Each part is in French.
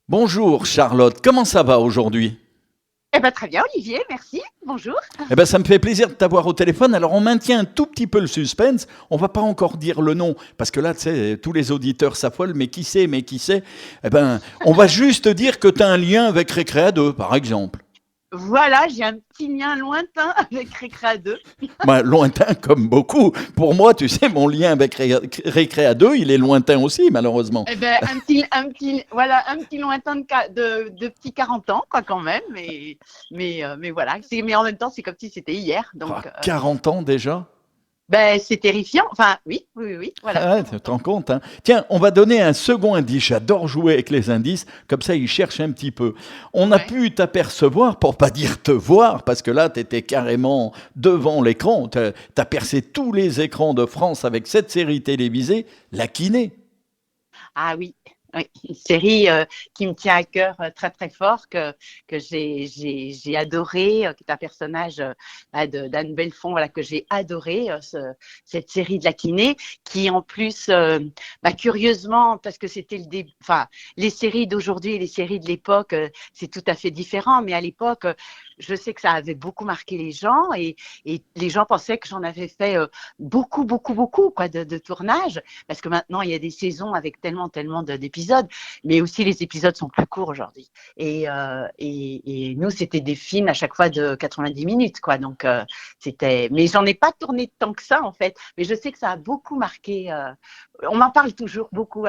Bonjour Charlotte, comment ça va aujourd'hui? Eh ben, très bien, Olivier, merci. Bonjour. Eh ben, ça me fait plaisir de t'avoir au téléphone. Alors on maintient un tout petit peu le suspense. On va pas encore dire le nom parce que là, tu sais, tous les auditeurs s'affolent. Mais qui sait, mais qui sait? Eh ben, on va juste dire que tu as un lien avec Récréa 2, par exemple. Voilà, j'ai un petit lien lointain avec Récréa 2. Ben, lointain comme beaucoup. Pour moi, tu sais, mon lien avec Récréa 2, il est lointain aussi, malheureusement. Eh ben, voilà, un petit lointain de petits 40 ans, quoi, quand même. Mais voilà. Mais en même temps, c'est comme si c'était hier. Ah, Donc, 40 ans déjà. ben, c'est terrifiant. Enfin, oui, oui, oui, oui, voilà. Ah, tu te rends compte, hein. Tiens, on va donner un second indice. J'adore jouer avec les indices, comme ça ils cherchent un petit peu. On a Ouais. pu t'apercevoir, pour pas dire te voir, parce que là tu étais carrément devant l'écran. Tu as percé tous les écrans de France avec cette série télévisée, La Kiné. Ah oui, oui, une série qui me tient à cœur très très fort, que j'ai adoré, qui est un personnage d'Anne Belfond, voilà, que j'ai adoré, cette série de la kiné, qui en plus, curieusement, parce que c'était le début, enfin, les séries d'aujourd'hui et les séries de l'époque, c'est tout à fait différent, mais à l'époque, je sais que ça avait beaucoup marqué les gens et les gens pensaient que j'en avais fait beaucoup, beaucoup, beaucoup quoi, de tournage, parce que maintenant, il y a des saisons avec tellement d'épisodes, mais aussi les épisodes sont plus courts aujourd'hui. Et nous, c'était des films à chaque fois de 90 minutes, quoi. Donc, mais j'en ai pas tourné tant que ça, en fait. Mais je sais que ça a beaucoup marqué. On m'en parle toujours beaucoup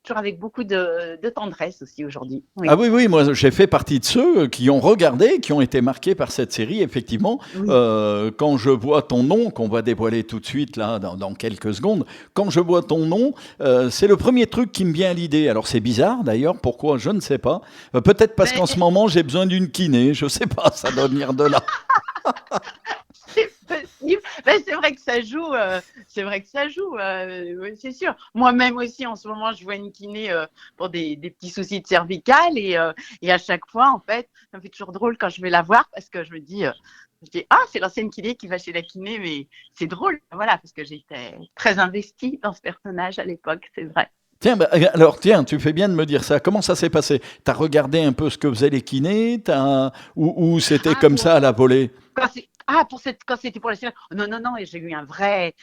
toujours avec beaucoup de tendresse aussi aujourd'hui. Ah Oui, oui, oui, moi j'ai fait partie de ceux qui ont regardé, qui ont été marqués par cette série, effectivement. oui. Quand je vois ton nom, qu'on va dévoiler tout de suite, là, dans quelques secondes, quand je vois ton nom, c'est le premier truc qui me vient à l'idée. Alors c'est bizarre d'ailleurs, pourquoi, je ne sais pas. Peut-être parce Ben, qu'en ce moment j'ai besoin d'une kiné, je sais pas, ça doit venir de là. c'est possible. Ben, c'est vrai que ça joue. C'est vrai que ça joue. Oui, c'est sûr. Moi-même aussi, en ce moment, je vois une kiné pour des petits soucis de cervicales et à chaque fois, en fait, ça me fait toujours drôle quand je vais la voir parce que je dis ah, c'est l'ancienne kiné qui va chez la kiné, mais c'est drôle. Voilà, parce que j'étais très investie dans ce personnage à l'époque, c'est vrai. Tiens, bah, alors tiens, tu fais bien de me dire ça. Comment ça s'est passé? T'as regardé un peu ce que faisaient les kinés, ou c'était Ah, comme ça à la volée? quand c'était pour la série. Non, non, non, et j'ai eu un vrai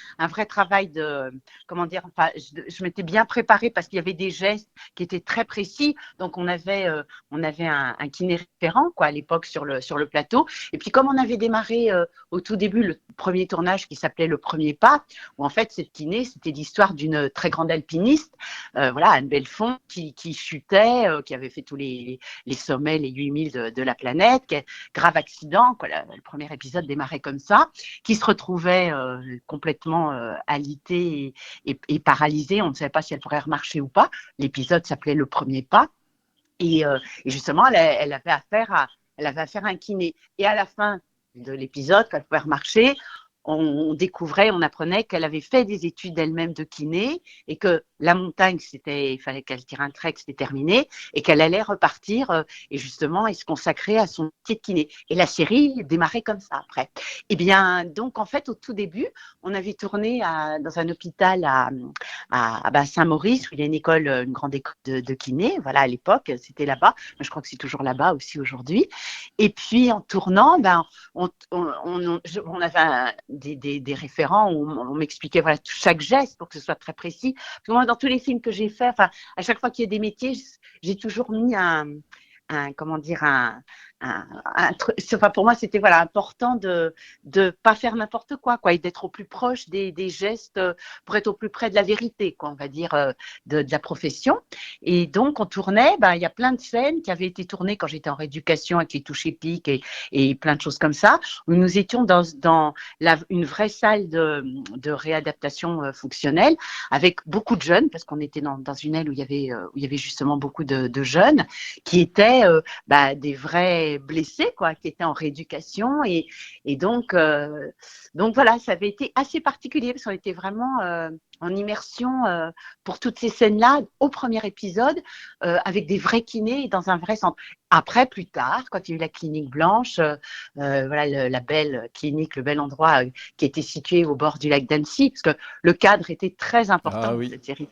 travail de, comment dire, enfin, je m'étais bien préparée parce qu'il y avait des gestes qui étaient très précis. Donc, on avait un kiné référent, quoi, à l'époque sur le plateau. Et puis, comme on avait démarré au tout début le premier tournage qui s'appelait Le Premier Pas, où en fait, cette kiné, c'était l'histoire d'une très grande alpiniste, voilà, Anne Belfond, qui chutait, qui avait fait tous les sommets, les 8000 de la planète, grave accident, quoi. Le premier épisode démarrait comme ça, qui se retrouvait complètement alitée et paralysée. On ne savait pas si elle pourrait remarcher ou pas. L'épisode s'appelait Le Premier Pas. Et justement, elle avait affaire à un kiné. Et à la fin de l'épisode, quand elle pouvait remarcher, on découvrait, on apprenait qu'elle avait fait des études elle-même de kiné et que la montagne, il fallait qu'elle tire un trait, que c'était terminé et qu'elle allait repartir et justement et se consacrer à son métier de kiné. Et la série démarrait comme ça après. Et bien, donc en fait, au tout début, on avait tourné dans un hôpital à Saint-Maurice où il y a une école, une grande école de kiné. Voilà, à l'époque, c'était là-bas. Je crois que c'est toujours là-bas aussi aujourd'hui. Et puis en tournant, on avait des référents où on m'expliquait voilà, chaque geste pour que ce soit très précis. Parce que moi, dans tous les films que j'ai faits, enfin, à chaque fois qu'il y a des métiers, j'ai toujours mis comment dire, enfin, pour moi, c'était voilà, important de pas faire n'importe quoi, et d'être au plus proche des gestes pour être au plus près de la vérité, quoi, on va dire, de la profession. Et donc, on tournait, il y a plein de scènes qui avaient été tournées quand j'étais en rééducation avec les touches épiques et plein de choses comme ça, où nous étions dans une vraie salle de réadaptation fonctionnelle avec beaucoup de jeunes, parce qu'on était dans une aile où il y avait justement beaucoup de jeunes qui étaient avait des vrais blessés, quoi, qui étaient en rééducation. Et donc voilà, ça avait été assez particulier parce qu'on était vraiment en immersion pour toutes ces scènes-là au premier épisode avec des vrais kinés dans un vrai centre. Après, plus tard, quand il y a eu la clinique blanche, voilà la belle clinique, le bel endroit qui était situé au bord du lac d'Annecy, parce que le cadre était très important Ah dans oui. cette série.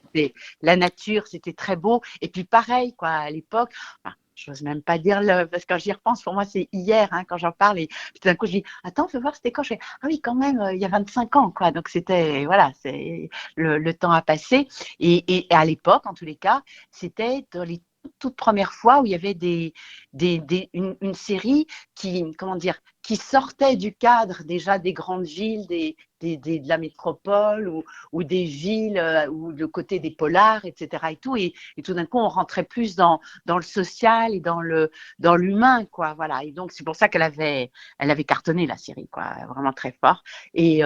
La nature, c'était très beau. Et puis pareil, quoi, à l'époque, enfin, je n'ose même pas dire parce que quand j'y repense, pour moi, c'est hier quand j'en parle. Et puis tout d'un coup, je dis, attends, fais voir, c'était quand je fais, ah oui, quand même, il y a 25 ans, quoi. Donc c'était, voilà, c'est le temps a passé. Et à l'époque, en tous les cas, c'était dans les toutes premières fois où il y avait une série qui, comment dire, qui sortait du cadre déjà des grandes villes, de la métropole ou des villes ou le côté des polars, etc. Et tout d'un coup, on rentrait plus dans le social et dans l'humain, quoi. Voilà. Et donc, c'est pour ça elle avait cartonné la série, quoi, vraiment très fort. Et,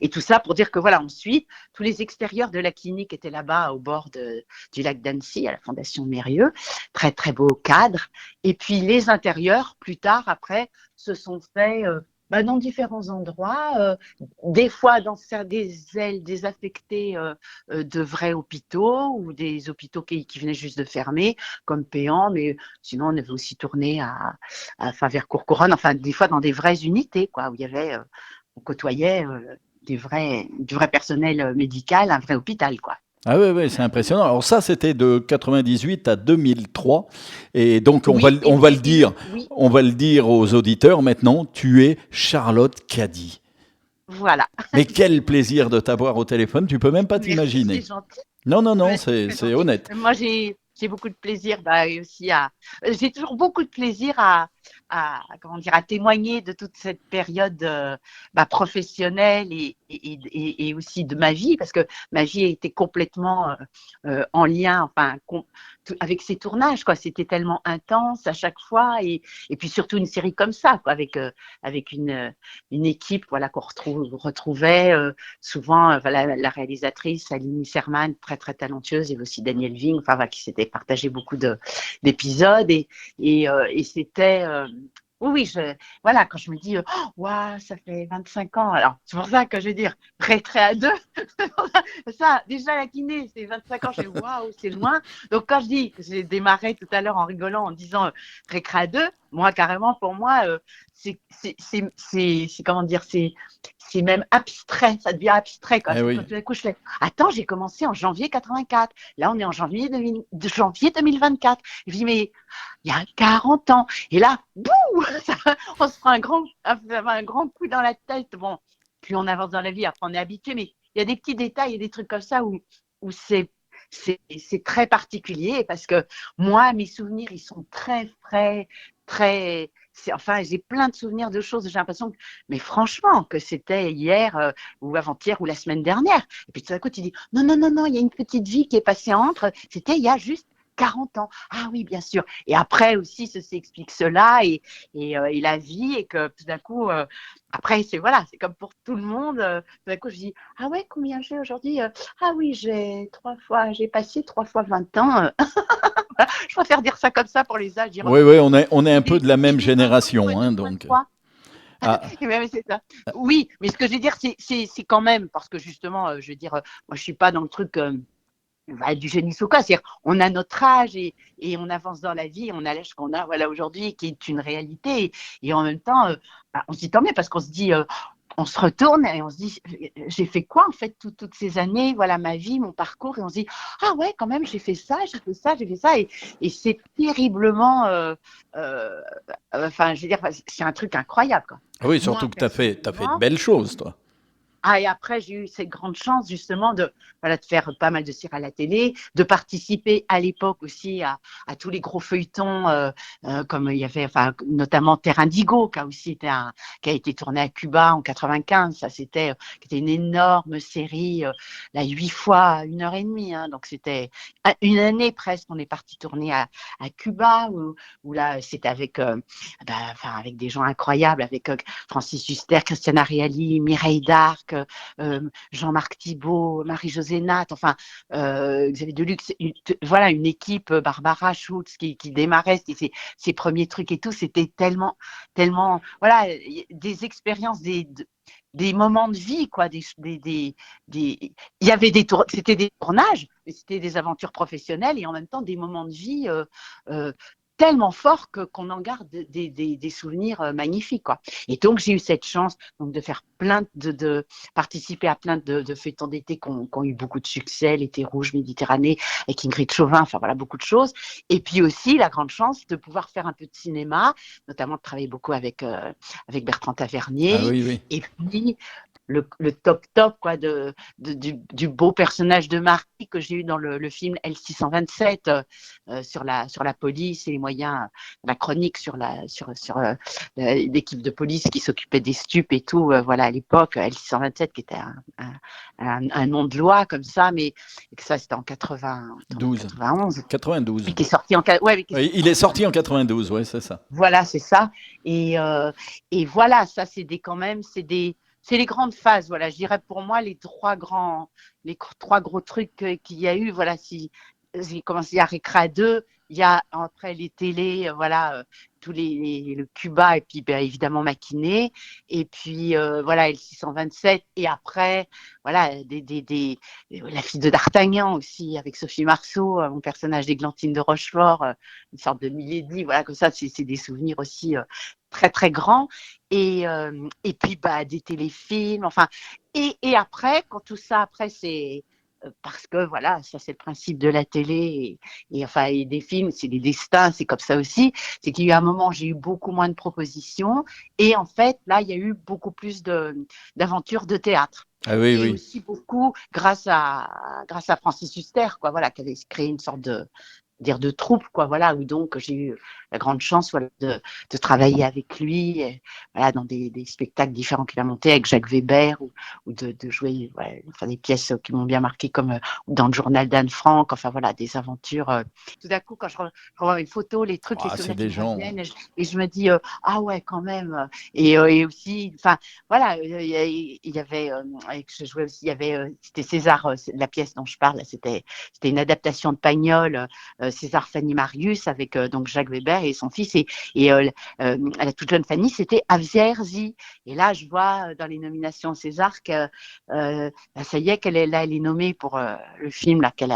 et tout ça pour dire que voilà, ensuite, tous les extérieurs de la clinique étaient là-bas au bord du lac d'Annecy, à la Fondation Mérieux. Très, très beau cadre. Et puis les intérieurs, plus tard, après, se sont faits dans différents endroits, des fois dans des ailes désaffectées de vrais hôpitaux ou des hôpitaux qui venaient juste de fermer, comme Péan, mais sinon on avait aussi tourné enfin, vers Courcouronnes, enfin des fois dans des vraies unités, quoi, où il y avait on côtoyait du vrai personnel médical, un vrai hôpital, quoi. Ah oui, oui, c'est impressionnant. Alors ça, c'était de 98 à 2003. Et donc, Oui, on va le et dire, oui, on va le dire aux auditeurs maintenant, tu es Charlotte Caddy. voilà. Mais quel plaisir de t'avoir au téléphone, tu peux même pas Merci, c'est t'imaginer. gentil. Non, non, non, Ouais, c'est c'est gentil. honnête. Moi, j'ai beaucoup de plaisir, et aussi j'ai toujours beaucoup de plaisir comment dire, à témoigner de toute cette période professionnelle et aussi de ma vie, parce que ma vie a été complètement en lien, enfin, avec ces tournages, quoi. C'était tellement intense à chaque fois, et puis surtout une série comme ça, quoi, avec une équipe, voilà, retrouvait souvent, voilà, la réalisatrice Aline Serman, très très talentueuse, et aussi Daniel Ving, enfin voilà, qui s'était partagé beaucoup d'épisodes et c'était oui, oui, voilà, quand je me dis, waouh, ça fait 25 ans. Alors, c'est pour ça que je veux dire, Récré à deux, ça, déjà la kiné, c'est 25 ans, je fais, waouh, c'est loin. Donc, quand je dis, j'ai démarré tout à l'heure en rigolant, en disant Récré à deux, moi, carrément, pour moi, comment dire, c'est même abstrait, ça devient abstrait, quoi. Eh C'est oui. quand tout d'un coup, je fais, attends, j'ai commencé en janvier 84. Là, on est en janvier 2024. Je dis, mais il y a 40 ans. Et là, bouh, on se prend un grand coup dans la tête. Bon, plus on avance dans la vie, après on est habitué, mais il y a des petits détails, il y a des trucs comme ça où c'est très particulier parce que moi, mes souvenirs, ils sont très frais, très. Enfin, j'ai plein de souvenirs de choses. J'ai l'impression mais franchement, que c'était hier ou avant-hier ou la semaine dernière. Et puis tout d'un coup, tu dis, non, non, non, non, il y a une petite vie qui est passée entre. C'était il y a juste 40 ans. Ah oui, bien sûr. Et après aussi, ceci explique cela et la vie et que tout d'un coup, après, voilà, c'est comme pour tout le monde. Tout d'un coup, je dis, ah ouais, combien j'ai aujourd'hui Ah oui, j'ai passé 3 fois 20 ans. Je préfère dire ça comme ça pour les âges. Dire, Oui, oui, on est un peu de la j'ai même des 20 ans, génération, toi, hein, tu vois donc. quoi Ah, et même, c'est ça. Oui, mais ce que je veux dire, c'est quand même, parce que justement, je veux dire, moi, je suis pas dans le truc du génie sous quoi. C'est-à-dire, on a notre âge et on avance dans la vie, on a l'âge qu'on a voilà, aujourd'hui, qui est une réalité. Et en même temps, on se dit tant mieux parce qu'on se dit, on se retourne et on se dit, j'ai fait quoi en fait toutes ces années, voilà ma vie, mon parcours, et on se dit, ah ouais, quand même, j'ai fait ça, j'ai fait ça, j'ai fait ça, et c'est terriblement, euh, enfin, je veux dire, c'est un truc incroyable, quoi. oui, Moi, surtout que t'as fait de personnellement, belles choses, toi. ah, et après, j'ai eu cette grande chance justement voilà, de faire pas mal de séries à la télé, de participer à l'époque aussi à tous les gros feuilletons, comme il y avait, enfin, notamment Terre Indigo, qui a été tourné à Cuba en 95. Ça, qui était une énorme série, là, 8 fois 1 heure et demie. Hein, donc, c'était une année presque. On est parti tourner à Cuba, où là, c'était avec, enfin, avec des gens incroyables, avec Francis Huster, Christiana Reali, Mireille Darc. Marc, Jean-Marc Thibault, Marie-Josée Natte, enfin, Xavier Deluxe, voilà, une équipe, Barbara Schultz qui démarrait ses premiers trucs et tout, c'était tellement, voilà, des expériences, des moments de vie, quoi, il y avait c'était des tournages, mais c'était des aventures professionnelles et en même temps des moments de vie euh, tellement forts qu'on en garde des souvenirs magnifiques, quoi. Et donc j'ai eu cette chance donc de faire de participer à plein de feuilletons d'été qui ont eu beaucoup de succès, l'été rouge, Méditerranée, avec Ingrid Chauvin, enfin voilà, beaucoup de choses. Et puis aussi la grande chance de pouvoir faire un peu de cinéma, notamment de travailler beaucoup avec Bertrand Ah Tavernier. oui, oui. Et puis le top quoi du beau personnage de Marie que j'ai eu dans le film L627 sur la police et les moyens, la chronique sur l'équipe de police qui s'occupait des stupes et tout, voilà, à l'époque, L627 qui était un nom de loi comme ça, mais que ça c'était en 12. 91 92. et qui est sorti mais qui est Oui, sorti il est sorti en 92, ouais, c'est ça. voilà, c'est ça. Et voilà, ça, c'est les grandes phases. Voilà, je dirais pour moi les trois gros trucs qu'il y a eu. Voilà, si commencé, il y a Récréa 2, il y a après les télés, voilà, tous le Cuba et puis ben, évidemment Maquiné, et puis voilà L627 et après voilà la fille de D'Artagnan aussi avec Sophie Marceau, mon personnage d'Églantine de Rochefort, une sorte de Milady, voilà, comme ça, c'est des souvenirs aussi très très grands. Et puis bah des téléfilms, enfin, et après quand tout ça après c'est parce que voilà, ça c'est le principe de la télé enfin et des films, c'est des destins, c'est comme ça aussi. C'est qu'il y a eu un moment, j'ai eu beaucoup moins de propositions et en fait là, il y a eu beaucoup plus d'aventures de théâtre. Ah oui, Et oui. aussi beaucoup grâce à Francis Huster, quoi, voilà, qui avait créé une sorte de troupe, quoi, voilà, où donc j'ai eu la grande chance, voilà, de travailler avec lui, voilà, dans des spectacles différents qu'il a montés avec Jacques Weber, ou de jouer, ouais, enfin, des pièces qui m'ont bien marqué, comme dans le journal d'Anne Frank, enfin voilà, des aventures. Tout d'un coup, quand je revois les photos, les trucs, les Ah, c'est souvenirs qui des me gens. reviennent, et je me dis, ah ouais, quand même. Et aussi, enfin, voilà, il y avait, je jouais aussi, il y avait, c'était César, la pièce dont je parle, c'était une adaptation de Pagnol, César Fanny Marius avec donc Jacques Weber et son fils la toute jeune Fanny c'était Avia Herzi et là je vois dans les nominations César que ça y est elle est nommée pour le film là qu'elle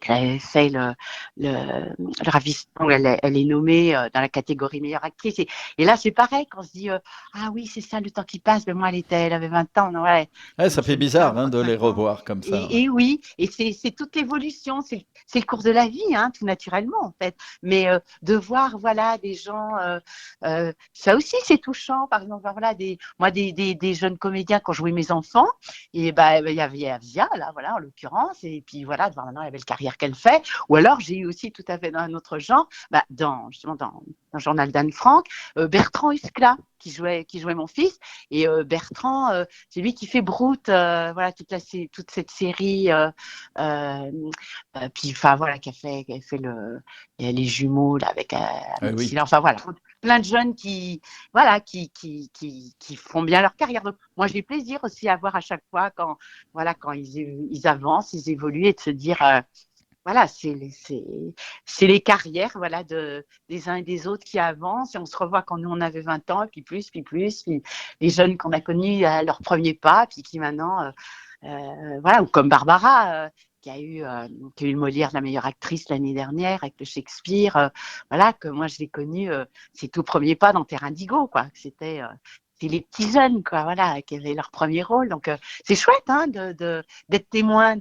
avait fait le ravissement, elle est nommée dans la catégorie meilleure actrice. Et là, c'est pareil, quand on se dit, ah oui, c'est ça, le temps qui passe, mais moi, elle avait 20 ans, non, ouais, Ouais, une ça fait jeune femme, bizarre hein, de les 25 ans. revoir comme ça. Ouais. Et oui, et c'est toute l'évolution, c'est le cours de la vie, hein, tout naturellement, en fait. Mais de voir, voilà, des gens, ça aussi, c'est touchant. Par exemple, voilà, des jeunes comédiens quand je jouais mes enfants, et bah, il y avait Avia, là, voilà, en l'occurrence, et puis voilà, de voir maintenant la belle carrière qu'elle fait. Ou alors, j'ai eu aussi tout à fait dans un autre genre, bah, justement dans le journal d'Anne Frank, Bertrand Huskla, qui jouait mon fils. Et Bertrand, c'est lui qui fait Brute, voilà, toute cette série. Puis, enfin, voilà, qui a fait les jumeaux là, avec Ah Ahmed oui. Silla. Enfin, voilà, plein de jeunes voilà, qui font bien leur carrière. Donc, moi, j'ai plaisir aussi à voir à chaque fois voilà, quand ils avancent, ils évoluent et de se dire, voilà, c'est les carrières voilà, des uns et des autres qui avancent. Et on se revoit quand nous, on avait 20 ans, et puis plus, puis plus. Puis les jeunes qu'on a connus à leur premier pas, puis qui maintenant, voilà, ou comme Barbara, qui a eu le Molière de la meilleure actrice l'année dernière avec le Shakespeare. Voilà, que moi, je l'ai connue, ses tout premiers pas dans Terre Indigo, quoi. C'est les petits jeunes, quoi, voilà, qui avaient leur premier rôle. Donc, c'est chouette, hein, d'être témoin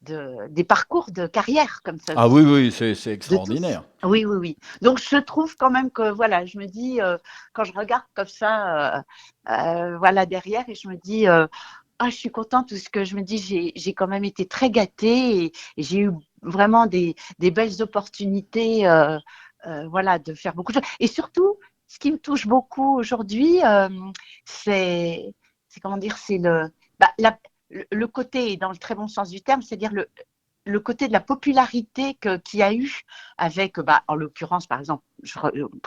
des parcours de carrière comme ça Ah oui, aussi, oui, c'est de tous. extraordinaire. Oui, oui, oui. Donc, je trouve quand même que, voilà, je me dis, quand je regarde comme ça, voilà, derrière, et je me dis, ah, je suis contente parce que je me dis, j'ai quand même été très gâtée et j'ai eu vraiment des belles opportunités, voilà, de faire beaucoup de choses. Et surtout, ce qui me touche beaucoup aujourd'hui, c'est, c'est comment dire, c'est bah, le côté, dans le très bon sens du terme, c'est-à-dire le côté de la popularité qu'il y a eu avec, en l'occurrence, par exemple,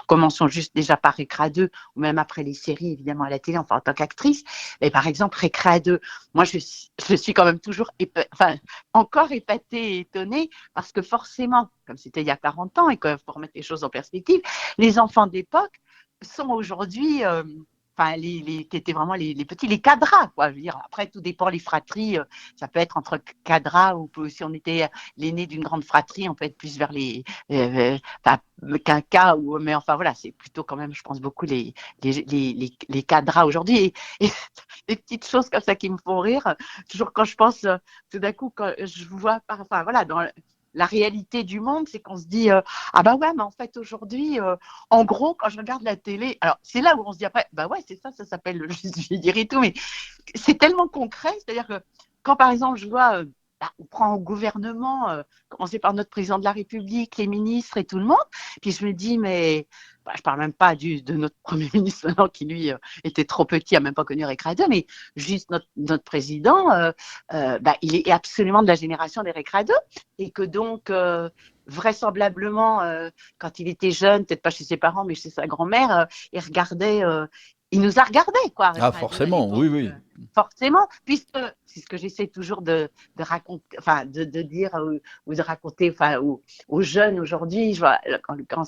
commençons juste déjà par Récréa 2, ou même après les séries, évidemment, à la télé, enfin, en tant qu'actrice. Mais par exemple, Récréa 2, moi, je suis quand même toujours, encore épatée et étonnée, parce que forcément, comme c'était il y a 40 ans, et pour remettre les choses en perspective, les enfants d'époque sont aujourd'hui qui étaient vraiment les petits, les cadras, quoi. Je veux dire, après, tout dépend les fratries. Ça peut être entre cadras ou si on était l'aîné d'une grande fratrie, on peut être plus vers quinca mais enfin voilà, c'est plutôt quand même, je pense beaucoup les cadras aujourd'hui et des petites choses comme ça qui me font rire. Toujours quand je pense, tout d'un coup, quand je vois, enfin voilà, dans la réalité du monde, c'est qu'on se dit ah bah ouais, mais en fait aujourd'hui, en gros, quand je regarde la télé, alors c'est là où on se dit après, bah ouais, c'est ça, ça s'appelle le juste je vais dire et tout, mais c'est tellement concret, c'est-à-dire que quand par exemple je vois, on prend au gouvernement, commencer par notre président de la République, les ministres et tout le monde, puis je me dis mais je parle même pas de notre Premier ministre maintenant, qui lui était trop petit, a même pas connu Récréa 2, mais juste notre président, il est absolument de la génération des Récréa 2 et que donc vraisemblablement quand il était jeune, peut-être pas chez ses parents mais chez sa grand-mère, il nous a regardés, quoi, Ah, Récréa 2 à forcément, oui, l'époque. oui. Forcément, puisque c'est ce que j'essaie toujours de raconter, enfin de dire ou de raconter, enfin aux jeunes aujourd'hui. Quand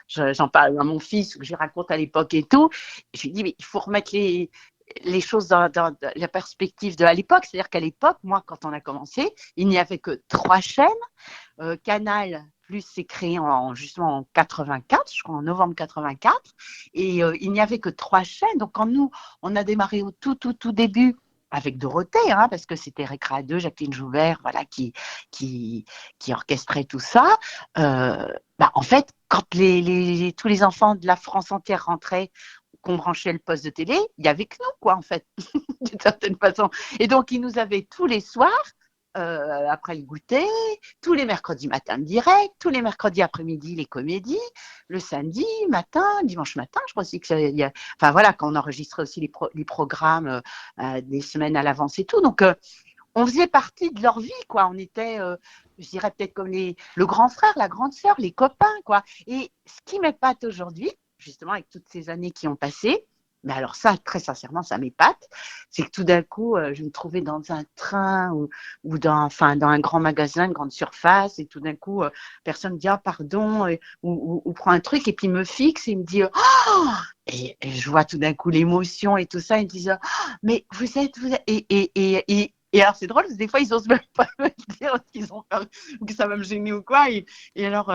j'en parle à mon fils ou que je raconte à l'époque et tout, je lui dis mais il faut remettre les choses dans la perspective de à l'époque. C'est-à-dire qu'à l'époque, moi, quand on a commencé, il n'y avait que 3 chaînes. Canal Plus s'est créé justement en 84, je crois en novembre 84, et il n'y avait que 3 chaînes. Donc quand nous, on a démarré au tout début avec Dorothée, parce que c'était Récréa 2, Jacqueline Joubert, voilà, qui orchestrait tout ça. En fait, quand tous les enfants de la France entière rentraient, qu'on branchait le poste de télé, il y avait que nous, quoi, en fait, d'une certaine façon. Et donc, ils nous avaient tous les soirs, après le goûter, tous les mercredis matin direct, tous les mercredis après-midi les comédies, le samedi matin, dimanche matin, je crois aussi que enfin voilà, quand on enregistrait aussi les programmes des semaines à l'avance et tout. Donc on faisait partie de leur vie, quoi. On était, je dirais peut-être comme le grand frère, la grande sœur, les copains, quoi. Et ce qui m'épate aujourd'hui, justement avec toutes ces années qui ont passé, mais alors ça, très sincèrement, ça m'épate, c'est que tout d'un coup, je me trouvais dans un train ou dans un grand magasin, une grande surface, et tout d'un coup, personne me dit ah pardon, ou prend un truc et puis me fixe et me dit oh, et je vois tout d'un coup l'émotion et tout ça, ils me disent oh, mais vous êtes et alors c'est drôle parce que des fois ils osent même pas me dire qu'ils ont peur ou que ça va me gêner ou quoi, et alors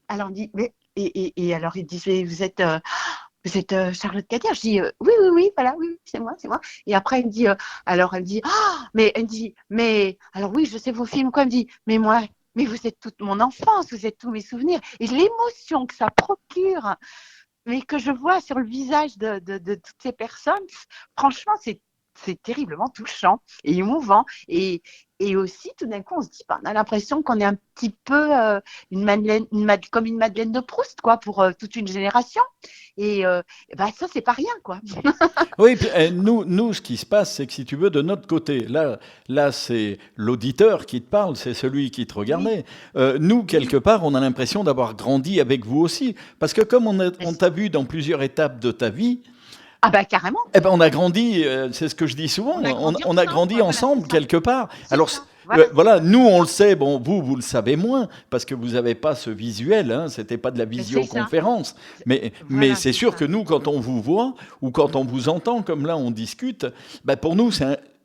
on dit mais et alors ils disent mais vous êtes Charlotte Cadia. Je dis oui, voilà, oui, c'est moi, c'est moi. Et après, elle me dit, ah, mais elle me dit, mais alors oui, je sais vos films, quoi. Elle me dit, mais moi, mais vous êtes toute mon enfance, vous êtes tous mes souvenirs. Et l'émotion que ça procure, mais que je vois sur le visage de toutes ces personnes, franchement, c'est terriblement touchant et émouvant. Et aussi, tout d'un coup, on se dit, on a l'impression qu'on est un petit peu comme une Madeleine de Proust, quoi, pour toute une génération. Et ça, c'est pas rien, quoi. Oui, puis, nous, ce qui se passe, c'est que si tu veux, de notre côté, là, c'est l'auditeur qui te parle, c'est celui qui te Oui, regardait. Nous, quelque part, on a l'impression d'avoir grandi avec vous aussi, parce que comme on t'a vu dans plusieurs étapes de ta vie, ah bah carrément, eh ben, on a grandi, c'est ce que je dis souvent, on a grandi on a ensemble, grandi quoi. Voilà, c'est ensemble ça. quelque part. C'est Alors, ça. Voilà, c'est voilà, ça. nous on le sait, bon, vous le savez moins, parce que vous n'avez pas ce visuel, hein, c'était pas de la Mais c'est ça. visioconférence. Mais Voilà, c'est c'est sûr que ça. nous, quand on vous voit, ou quand on vous entend, comme là on discute, ben, pour nous,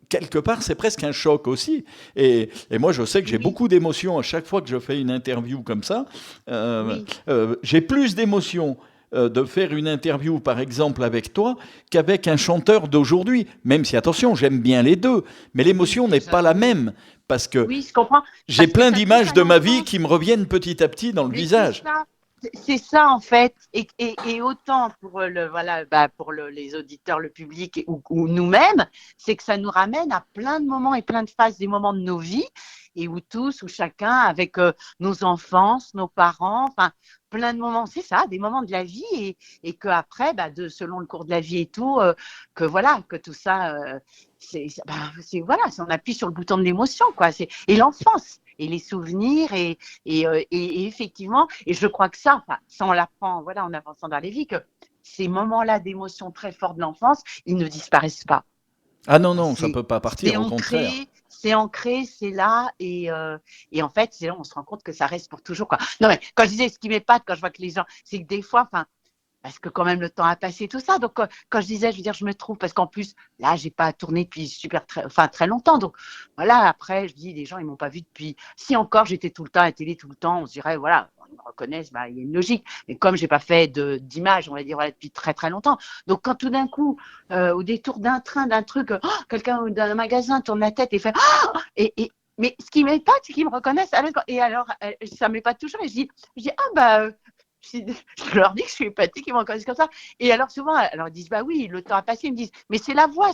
quelque part, c'est presque un choc aussi. Et moi, je sais que j'ai Oui, beaucoup d'émotions à chaque fois que je fais une interview comme ça. oui. J'ai plus d'émotions de faire une interview, par exemple, avec toi, qu'avec un chanteur d'aujourd'hui. Même si, attention, j'aime bien les deux, mais l'émotion n'est pas la Oui, même, parce que oui, je comprends. j'ai Parce que plein ça touche d'images à de ma vie qui l'enfance. me reviennent petit à petit dans le Mais c'est visage. ça. C'est ça en fait, et autant pour pour les auditeurs, le public ou nous-mêmes, c'est que ça nous ramène à plein de moments et plein de phases des moments de nos vies, et où tous ou chacun avec nos enfances, nos parents, enfin plein de moments, c'est ça, des moments de la vie, et que après, selon le cours de la vie et tout, que voilà, que tout ça, c'est voilà, on appuie sur le bouton de l'émotion, quoi. Et l'enfance. et les souvenirs et effectivement, et je crois que ça, enfin, ça on l'apprend, voilà, en avançant dans les vies, que ces moments-là d'émotions très fortes de l'enfance, ils ne disparaissent pas. Ah non, non, ça C'est peut pas c'est partir, au contraire. ancré, c'est là, et en fait, c'est là où on se rend compte que ça reste pour toujours, quoi. Non, mais quand je disais ce qui m'épate, quand je vois que les gens, c'est que des fois, enfin, parce que quand même le temps a passé, tout ça. Donc, quand je disais, je veux dire, je me trouve, parce qu'en plus, là, j'ai pas tourné depuis très longtemps. Donc, voilà, après, je dis, les gens, ils m'ont pas vu depuis. Si encore j'étais tout le temps à la télé, tout le temps, on se dirait, voilà, ils me reconnaissent, bah, il y a une logique. Mais comme j'ai pas fait d'image, on va dire, voilà, depuis très longtemps. Donc, quand tout d'un coup, au détour d'un train, d'un truc, quelqu'un d'un magasin tourne la tête et fait, mais ce qui m'épate, c'est qu'ils me reconnaissent. Et alors, ça m'épate toujours. Et je dis, ah, bah, je leur dis que je suis hépatique, ils me reconnaissent comme ça. Et alors souvent, alors ils disent, bah oui, le temps a passé, ils me disent, mais c'est la voix,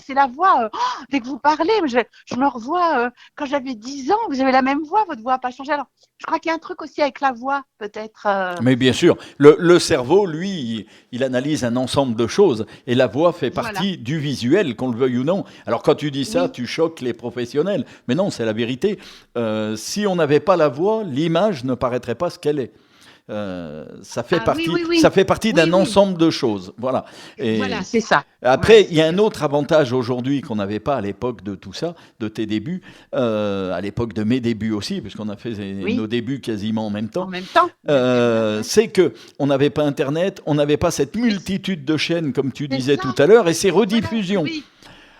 dès que vous parlez, je me revois quand j'avais 10 ans, vous avez la même voix, votre voix n'a pas changé. Alors, je crois qu'il y a un truc aussi avec la voix, peut-être. Mais bien sûr, le cerveau, lui, il analyse un ensemble de choses et la voix fait Voilà, partie du visuel, qu'on le veuille ou non. Alors quand tu dis ça, oui. tu choques les professionnels. Mais non, c'est la vérité. Si on n'avait pas la voix, l'image ne paraîtrait pas ce qu'elle est. Ah oui, oui, Ça oui. fait partie Oui, d'un oui. ensemble de choses. Voilà. Voilà, Et c'est ça. Voilà, après, il c'est y a un sûr. autre avantage aujourd'hui qu'on n'avait pas à l'époque de tout ça, de tes débuts, à l'époque de mes débuts aussi, puisqu'on a fait nos Oui, débuts quasiment en même en temps. même temps, exactement. Ouais. C'est que on n'avait pas Internet, on n'avait pas cette multitude de chaînes comme tu C'est disais ça. tout à l'heure, et ces Voilà, oui, rediffusions. oui.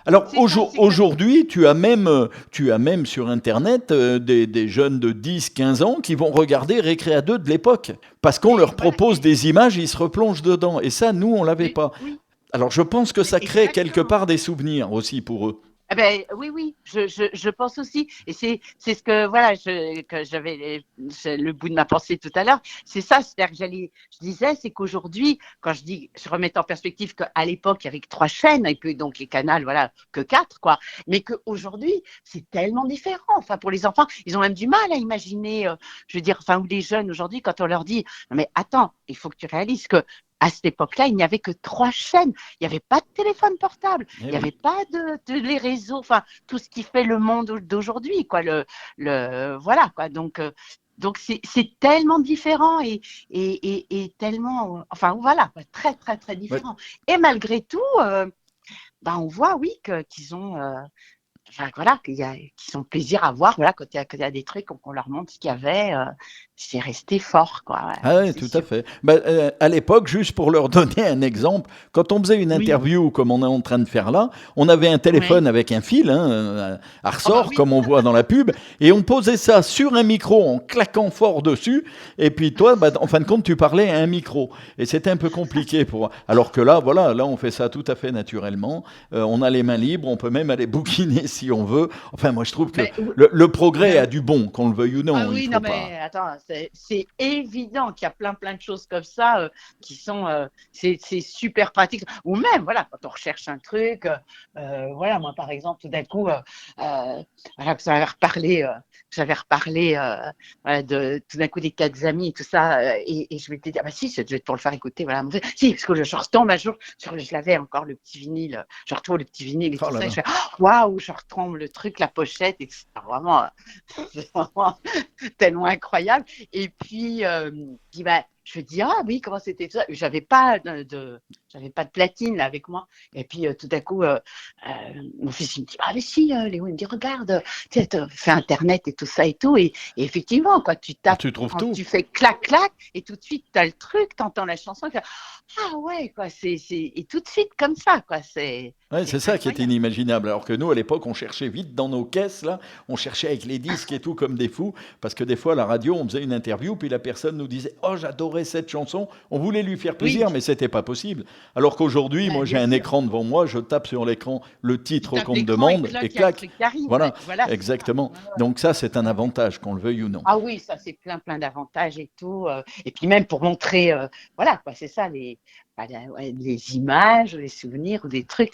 Alors C'est ça, c'est exact. aujourd'hui, tu as même sur Internet des jeunes de 10, 15 ans qui vont regarder Récréa 2 de l'époque. Parce qu'on Et leur voilà, propose des images, ils se replongent dedans. Et ça, nous, on l'avait pas. oui, Alors je pense que mais ça crée quelque exactement. part des souvenirs aussi pour eux. Eh ben, oui, oui, je pense aussi. Et c'est ce que, voilà, que j'avais le bout de ma pensée tout à l'heure. C'est ça, c'est-à-dire que je disais, c'est qu'aujourd'hui, quand je remets en perspective qu'à l'époque, il y avait que 3 chaînes, et puis donc les canals, voilà, que 4, quoi. Mais qu'aujourd'hui, c'est tellement différent. Enfin, pour les enfants, ils ont même du mal à imaginer, je veux dire, enfin, ou les jeunes aujourd'hui, quand on leur dit, non, mais attends, il faut que tu réalises que, à cette époque-là, il n'y avait que 3 chaînes. Il n'y avait pas de téléphone portable. Eh Il n'y avait oui. pas de les réseaux, enfin, tout ce qui fait le monde d'aujourd'hui, quoi. Voilà, quoi. Donc c'est tellement différent et tellement, enfin, voilà, quoi, très Ouais. différent. Et malgré tout, ben, on voit, oui, qu'ils ont, enfin, voilà, qu'ils ont plaisir à voir, voilà, quand il y a des trucs, qu'on leur montre ce qu'il y avait, c'est resté fort, quoi. Ouais, Ah ça, oui, c'est tout à sûr. fait. Ben, à l'époque, juste pour leur donner un exemple, quand on faisait une Oui, interview comme on est en train de faire là, on avait un téléphone oui. avec un fil, hein, à Oh, bah ressort, oui. comme on voit dans la pub, et on posait ça sur un micro en claquant fort dessus, et puis toi, ben, en fin de compte, tu parlais à un micro. Et c'était un peu compliqué pour... Alors que là, voilà, là, on fait ça tout à fait naturellement. On a les mains libres, on peut même aller bouquiner si on veut. Enfin, moi, je trouve que Ben, le progrès a ben, du bon, qu'on le veuille ou ah non, il oui, faut non, pas... mais attends, c'est évident qu'il y a plein de choses comme ça qui sont, c'est super pratique. Ou même, voilà, quand on recherche un truc, voilà, moi par exemple, tout d'un coup, voilà, que j'avais reparlé voilà, tout d'un coup des 4 amis et tout ça, et je m'étais dit, ah bah si, je vais pour le faire écouter, voilà. Si, parce que je retombe un jour, je l'avais encore le petit vinyle, je retrouve le petit vinyle et Oh tout là ça, et je là. fais, oh, waouh, je retombe le truc, la pochette, et c'est vraiment, c'est vraiment tellement incroyable. Et puis bah, je dis, ah oui, comment c'était ça? J'avais pas de platine là avec moi. Et puis tout à coup, mon fils il me dit, ah mais si, Léo, il me dit, regarde, tu sais, t'as fait Internet et tout ça et tout. Et effectivement, quoi, tu Ah, tapes, tu trouves tout. tu fais clac, clac, et tout de suite, tu as le truc, tu entends la chanson, tu fais, ah ouais, quoi, et tout de suite comme ça, quoi, Ouais, c'est c'est ça qui est incroyable. inimaginable. Alors que nous, à l'époque, on cherchait vite dans nos caisses, là, on cherchait avec les disques et tout comme des fous, parce que des fois, à la radio, on faisait une interview, puis la personne nous disait, oh, j'adorais cette chanson. On voulait lui faire Oui, plaisir, mais c'était pas possible. Alors qu'aujourd'hui, bah, moi, j'ai bien un sûr. écran devant moi, je tape sur l'écran le Tu titre tapes qu'on me l'écran et demande clac, et il y a le clac. truc qui arrive. Ouais, Voilà, voilà, c'est ça. exactement. Ouais, ouais, Donc ça, c'est un ouais, ouais. avantage, qu'on le veuille ou non. Ah oui, ça c'est plein d'avantages et tout. Et puis même pour montrer, voilà, quoi, c'est ça, ouais, les images, les souvenirs ou des trucs,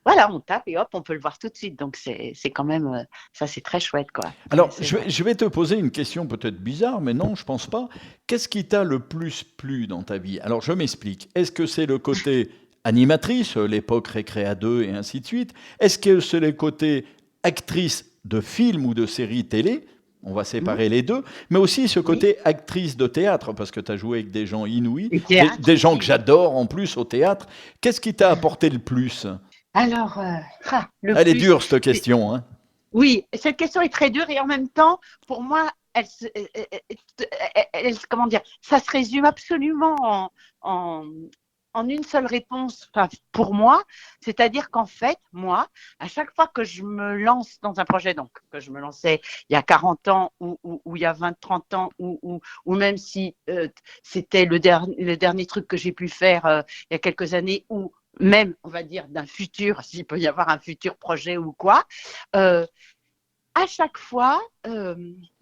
voilà, on tape et hop, on peut le voir tout de suite. Donc c'est quand même, ça c'est très chouette, quoi. Ouais, Alors, c'est vrai. je vais te poser une question peut-être bizarre, mais non, je pense pas. Qu'est-ce qui t'a le plus plu dans ta vie? Alors, je m'explique. Est-ce que c'est le côté animatrice, l'époque Récréa 2 et ainsi de suite? Est-ce que c'est le côté actrice de film ou de série télé? On va Mhm. séparer les deux, mais aussi ce Oui, côté actrice de théâtre, parce que tu as joué avec des gens inouïs, et théâtre des gens que aussi, oui. j'adore en plus au théâtre. Qu'est-ce qui t'a apporté le plus? Alors, le Elle est plus, dure, cette c'est- question, hein. oui, cette question est très dure et en même temps, pour moi, comment dire, ça se résume absolument en, en une seule réponse, enfin, pour moi, c'est-à-dire qu'en fait, moi, à chaque fois que je me lance dans un projet, donc que je me lançais il y a 40 ans ou il y a 20, 30 ans, ou même si c'était le dernier truc que j'ai pu faire il y a quelques années, ou même, on va dire, d'un futur, s'il peut y avoir un futur projet ou quoi, euh, à chaque fois,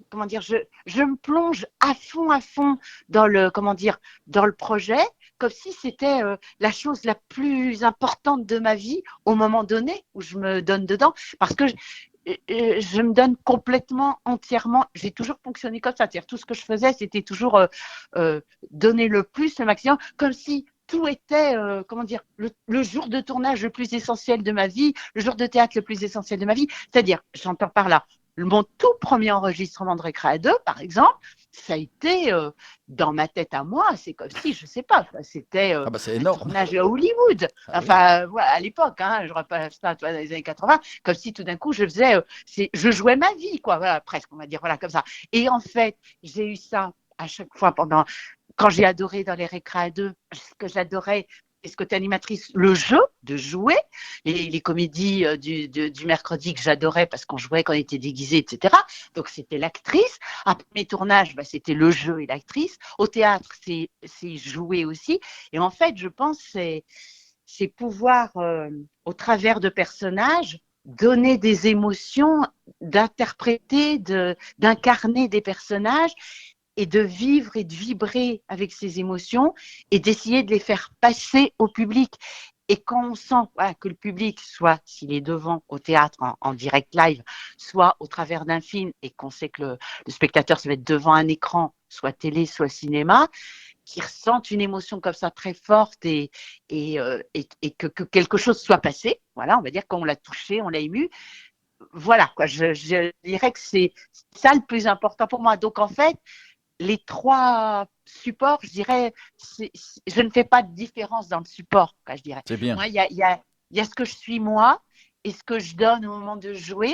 comment dire, je me plonge à fond dans le, comment dire, dans le projet, comme si c'était la chose la plus importante de ma vie au moment donné où je me donne dedans, parce que je me donne complètement, entièrement. J'ai toujours fonctionné comme ça, c'est-à-dire tout ce que je faisais, c'était toujours euh, donner le plus, le maximum, comme si tout était, comment dire, le jour de tournage le plus essentiel de ma vie, le jour de théâtre le plus essentiel de ma vie. C'est-à-dire, j'entends par là, mon tout premier enregistrement de Récréa 2, par exemple, ça a été dans ma tête à moi, c'est comme si, je sais pas, c'était Ah bah c'est un énorme. tournage à Hollywood. Ah oui. Enfin, voilà, à l'époque, hein, je rappelle ça, dans les années 80, comme si tout d'un coup je faisais, je jouais ma vie, quoi, voilà, presque, on va dire, voilà, comme ça. Et en fait, j'ai eu ça à chaque fois quand j'ai adoré dans les Récréa 2, ce que j'adorais, c'est ce côté animatrice, le jeu, de jouer, les comédies du mercredi que j'adorais parce qu'on jouait quand on était déguisé, etc. Donc c'était l'actrice. Après mes tournages, bah, c'était le jeu et l'actrice. Au théâtre, c'est jouer aussi. Et en fait, je pense c'est pouvoir, au travers de personnages, donner des émotions, d'interpréter, d'incarner des personnages et de vivre et de vibrer avec ces émotions et d'essayer de les faire passer au public. Et quand on sent voilà, que le public, soit s'il est devant au théâtre en direct live, soit au travers d'un film, et qu'on sait que le spectateur ça va être devant un écran, soit télé, soit cinéma, qui ressentent une émotion comme ça très forte et que quelque chose soit passé, voilà, on va dire qu'on l'a touché, on l'a ému, voilà, quoi, je dirais que c'est ça le plus important pour moi. Donc en fait, les trois supports, je dirais, je ne fais pas de différence dans le support, quoi, je dirais. C'est bien. Moi, il y a ce que je suis moi et ce que je donne au moment de jouer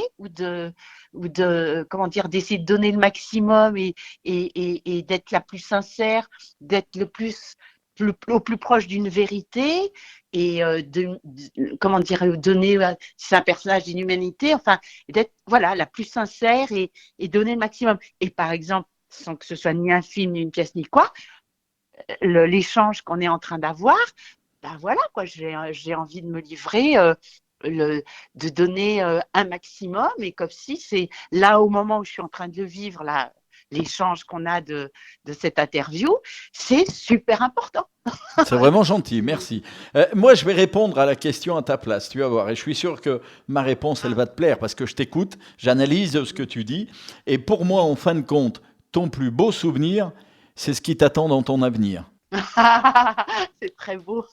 comment dire, d'essayer de donner le maximum et d'être la plus sincère, d'être au plus proche d'une vérité et comment dire, donner, si c'est un personnage d'une humanité, enfin, d'être, voilà, la plus sincère et donner le maximum. Et par exemple, sans que ce soit ni un film, ni une pièce, ni quoi, l'échange qu'on est en train d'avoir, ben voilà, quoi, j'ai envie de me livrer, de donner un maximum, et comme si c'est là au moment où je suis en train de le vivre, là, l'échange qu'on a de cette interview, c'est super important. C'est vraiment gentil, merci. Moi, je vais répondre à la question à ta place, tu vas voir. Et je suis sûr que ma réponse, elle Ah, va te plaire parce que je t'écoute, j'analyse ce que tu dis. Et pour moi, en fin de compte, ton plus beau souvenir, c'est ce qui t'attend dans ton avenir. c'est très beau.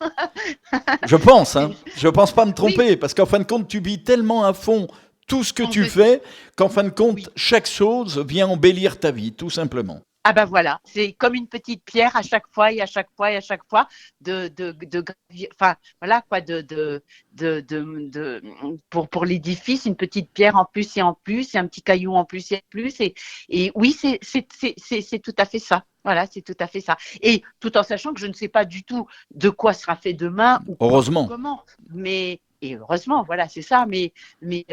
Je pense, hein. Je pense pas me Oui, tromper parce qu'en fin de compte, tu vis tellement à fond tout ce que on tu veut dire. fais qu'en fin de compte, Oui. chaque chose vient embellir ta vie, tout simplement. Ah ben voilà, c'est comme une petite pierre à chaque fois et à chaque fois et à chaque fois enfin voilà quoi, de pour l'édifice, une petite pierre en plus et en plus, et un petit caillou en plus et en plus, et oui, c'est tout à fait ça. Voilà, c'est tout à fait ça. Et tout en sachant que je ne sais pas du tout de quoi sera fait demain ou quand ou Heureusement. comment. Mais, et heureusement, voilà, c'est ça. Mais il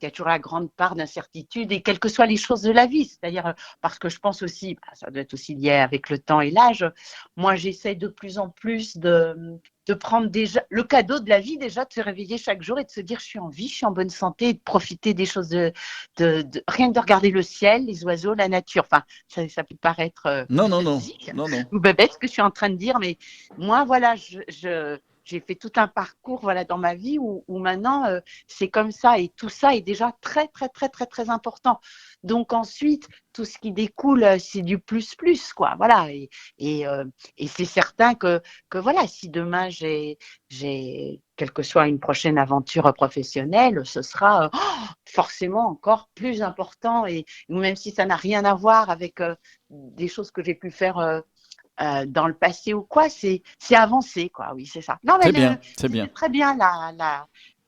y a toujours la grande part d'incertitude et quelles que soient les choses de la vie. C'est-à-dire, parce que je pense aussi, bah, ça doit être aussi lié avec le temps et l'âge, moi j'essaie de plus en plus de prendre déjà le cadeau de la vie, déjà de se réveiller chaque jour et de se dire je suis en vie, je suis en bonne santé, et de profiter des choses rien que de regarder le ciel, les oiseaux, la nature. Enfin, ça peut paraître Non, non, non, basique non, non. ou bête ce que je suis en train de dire, mais moi voilà, j'ai fait tout un parcours voilà, dans ma vie où maintenant, c'est comme ça. Et tout ça est déjà très, très, très, très, très important. Donc ensuite, tout ce qui découle, c'est du plus, quoi. Voilà. Et c'est certain que voilà, si demain quelle que soit une prochaine aventure professionnelle, ce sera forcément encore plus important. Et même si ça n'a rien à voir avec des choses que j'ai pu faire dans le passé ou quoi, c'est avancé, quoi. Oui, c'est ça. Non, mais C'est bien, c'est bien. c'était très bien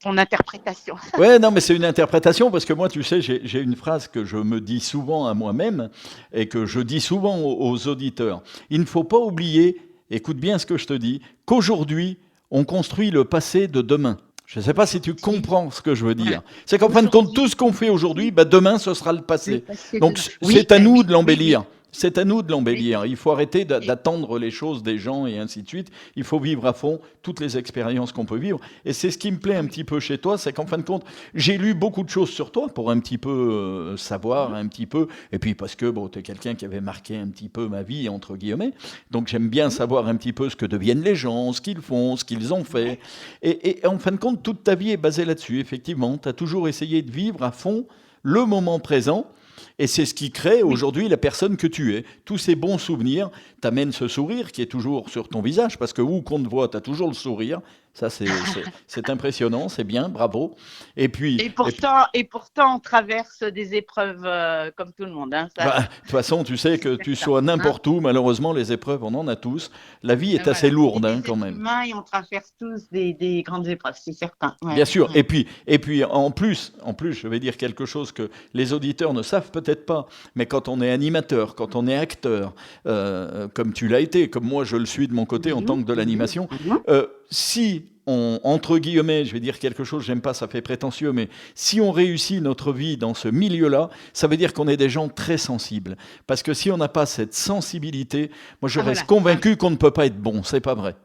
ton interprétation. Ouais, non, mais c'est une interprétation parce que moi, tu sais, j'ai une phrase que je me dis souvent à moi-même et que je dis souvent aux auditeurs. Il ne faut pas oublier, écoute bien ce que je te dis, qu'aujourd'hui, on construit le passé de demain. Je ne sais pas si tu comprends ce que je veux dire. Ouais. C'est qu'en fin de compte, Aujourd'hui, tout ce qu'on fait aujourd'hui, bah, demain, ce sera le le passé. passé Donc, dedans. Oui, c'est à ben nous oui, de oui, oui, l'embellir. C'est à nous de oui. l'embellir. Il faut arrêter Et- d'attendre les choses des gens et ainsi de suite. Il faut vivre à fond toutes les expériences qu'on peut vivre. Et c'est ce qui me plaît ah un oui. petit peu chez toi, c'est qu'en fin de compte, j'ai lu beaucoup de choses sur toi pour un petit peu savoir, Mhm. un petit peu. Et puis parce que bon, tu es quelqu'un qui avait marqué un petit peu ma vie, entre guillemets. Donc j'aime bien Mhm. savoir un petit peu ce que deviennent les gens, ce qu'ils font, ce qu'ils ont fait. Ouais. Et en fin de compte, toute ta vie est basée là-dessus, effectivement. Tu as toujours essayé de vivre à fond le moment présent. Et c'est ce qui crée Oui. aujourd'hui la personne que tu es. Tous ces bons souvenirs t'amènent ce sourire qui est toujours sur ton visage, parce que où qu'on te voit, tu as toujours le sourire. Ça, c'est impressionnant, c'est bien, bravo. Et pourtant, on traverse des épreuves comme tout le monde, hein, bah, ça, de toute façon, tu sais c'est que tu certain. sois Hein. n'importe où, malheureusement, les épreuves, on en a tous. La vie est assez Voilà, on est lourde, hein, des quand êtres même. humains et on traverse tous des grandes épreuves, c'est certain. Bien Ouais, sûr. ouais. Et puis en plus, je vais dire quelque chose que les auditeurs ne savent peut-être pas, mais quand on est animateur, quand on est acteur, comme tu l'as été, comme moi je le suis de mon côté en tant Mhm, que de mhm, l'animation, mhm. si on, entre guillemets, je vais dire quelque chose, j'aime pas, ça fait prétentieux, mais si on réussit notre vie dans ce milieu-là, ça veut dire qu'on est des gens très sensibles. Parce que si on n'a pas cette sensibilité, moi je Ah reste voilà, ça, convaincu qu'on ne peut pas être bon, c'est pas vrai.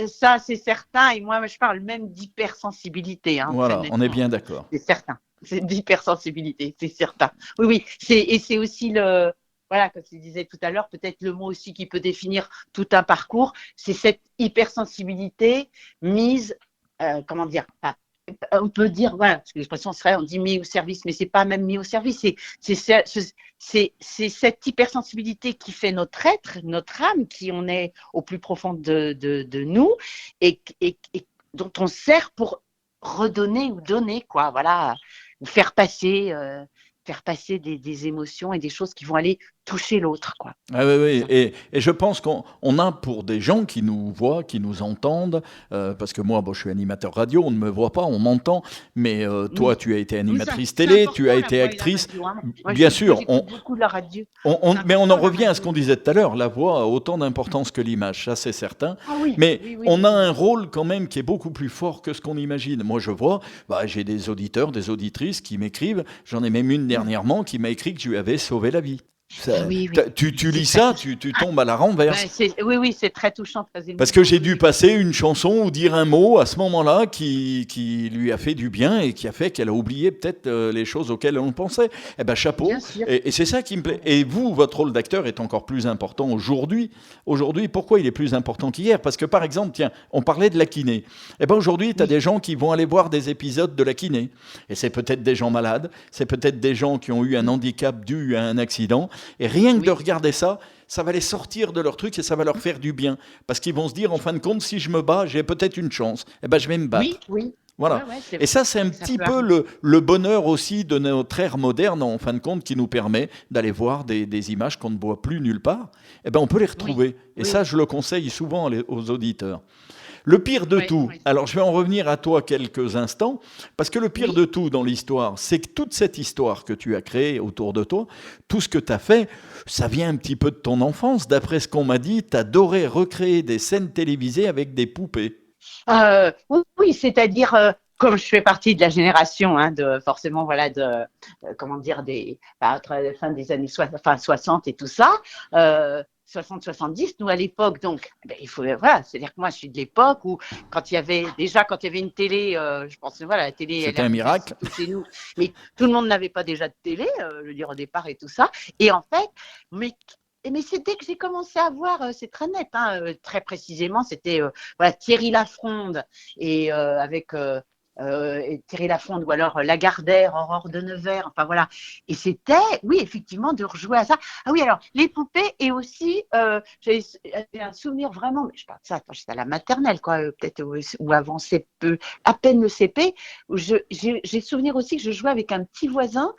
ça c'est certain. Et moi, je parle même d'hypersensibilité, hein, très Voilà, on est nettement. bien d'accord. C'est certain. C'est d'hypersensibilité, c'est certain. Oui, oui. Et c'est aussi voilà, comme tu disais tout à l'heure, peut-être le mot aussi qui peut définir tout un parcours, c'est cette hypersensibilité mise, comment dire, on peut dire, voilà, parce que l'expression serait, on dit mis au service, mais c'est pas même mis au service, c'est cette hypersensibilité qui fait notre être, notre âme, qui on est au plus profond de nous, et dont on sert pour redonner ou donner, quoi, voilà, ou faire passer des émotions et des choses qui vont aller toucher l'autre, quoi. Ah oui, C'est oui. ça. Et je pense qu'on a pour des gens qui nous voient, qui nous entendent, parce que moi, bon, je suis animateur radio, on ne me voit pas, on m'entend, mais toi, Oui. tu as été Oui, animatrice c'est télé, tu as important la été voix et la actrice. radio, hein. Moi, Bien moi, sûr, j'écoute beaucoup la radio. C'est mais on en important la revient à ce radio qu'on aussi. disait tout à l'heure, la voix a autant d'importance que l'image, ça c'est certain, Ah oui, mais oui, oui, on oui, a oui. un rôle quand même qui est beaucoup plus fort que ce qu'on imagine. Moi je vois, bah, j'ai des auditeurs, des auditrices qui m'écrivent, j'en ai même une Mm. dernièrement qui m'a écrit que je lui avais sauvé la vie. Ah oui, oui. Tu C'est lis très ça, touchant. tu tombes à la renverse. Ben, oui, oui, c'est très touchant, très Parce que émouvant. j'ai Oui, dû oui. passer une chanson ou dire un mot à ce moment-là qui lui a fait du bien et qui a fait qu'elle a oublié peut-être les choses auxquelles on pensait. Eh ben Bien chapeau. sûr. Et c'est ça qui me plaît. Et vous, votre rôle d'acteur est encore plus important aujourd'hui. Aujourd'hui, pourquoi il est plus important qu'hier? Parce que par exemple, tiens, on parlait de la kiné. Eh ben aujourd'hui, tu as Oui, des gens qui vont aller voir des épisodes de la kiné. Et c'est peut-être des gens malades, c'est peut-être des gens qui ont eu un oui, handicap dû à un accident. Et rien que de oui, regarder ça va les sortir de leur truc et ça va leur faire du bien. Parce qu'ils vont se dire, en fin de compte, si je me bats, j'ai peut-être une chance. Eh ben, je vais me oui, battre. oui. Ouais, Voilà. ouais, c'est Et vrai. ça, c'est un Ça petit peut peu arriver. le bonheur aussi de notre ère moderne, en fin de compte, qui nous permet d'aller voir des images qu'on ne voit plus nulle part. Eh ben, on peut les Oui, retrouver. Et oui, ça, je le conseille souvent aux auditeurs. Le pire de oui, tout, oui. alors je vais en revenir à toi quelques instants, parce que le pire Oui, de tout dans l'histoire, c'est que toute cette histoire que tu as créée autour de toi, tout ce que tu as fait, ça vient un petit peu de ton enfance. D'après ce qu'on m'a dit, tu adorais recréer des scènes télévisées avec des poupées. Oui, oui, c'est-à-dire, comme je fais partie de la génération, hein, de forcément, voilà, comment dire, entre la fin des années 60 et tout ça, 60-70, nous à l'époque, donc, ben, voilà, c'est-à-dire que moi, je suis de l'époque où quand il y avait une télé, je pense, voilà, la télé, elle est C'était un arrivée miracle. aussitôt chez nous, mais tout le monde n'avait pas déjà de télé, je veux dire, au départ et tout ça, et en fait, mais mais c'est dès que j'ai commencé à voir, c'est très net, hein, très précisément, c'était voilà, Thierry Lafronde et et Thierry Lafronde ou alors Lagardère, Aurore de Nevers, enfin voilà. Et c'était, oui, effectivement, de rejouer à ça. Ah oui, alors les poupées et aussi, j'ai un souvenir vraiment, mais je parle de ça quand j'étais à la maternelle, quoi, peut-être ou avant CP, à peine le CP, où j'ai souvenir aussi que je jouais avec un petit voisin,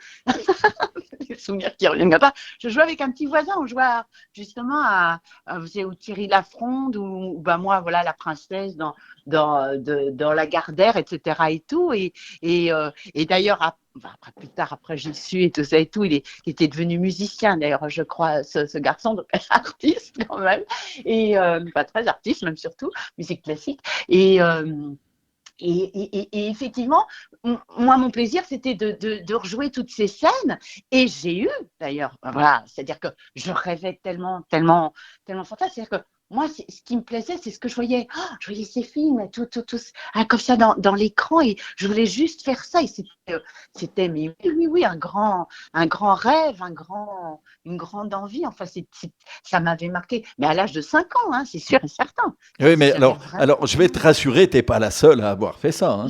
des souvenirs qui reviennent pas. Je jouais avec un petit voisin, on jouait justement au Thierry Lafronde ou ben moi, voilà, la princesse dans Lagardère, etc. et tout. Et d'ailleurs, après, plus tard, après j'y suis et tout ça et tout, il était devenu musicien d'ailleurs, je crois, ce garçon, donc artiste quand même, et pas très artiste, même surtout, musique classique. Et effectivement, moi, mon plaisir, c'était de rejouer toutes ces scènes. Et j'ai eu, d'ailleurs, voilà, c'est-à-dire que je rêvais tellement, tellement, tellement fantastique. C'est-à-dire que moi, ce qui me plaisait, c'est ce que je voyais. Oh, je voyais ces films, tout, comme ça dans l'écran, et je voulais juste faire ça. Et c'était, mais oui, oui, oui, un grand rêve, une grande envie. Enfin, ça m'avait marqué. Mais à l'âge de 5 ans, hein, c'est sûr et certain. Oui, mais J'avais alors, vraiment. je vais te rassurer, t'es pas la seule à avoir fait ça. Hein.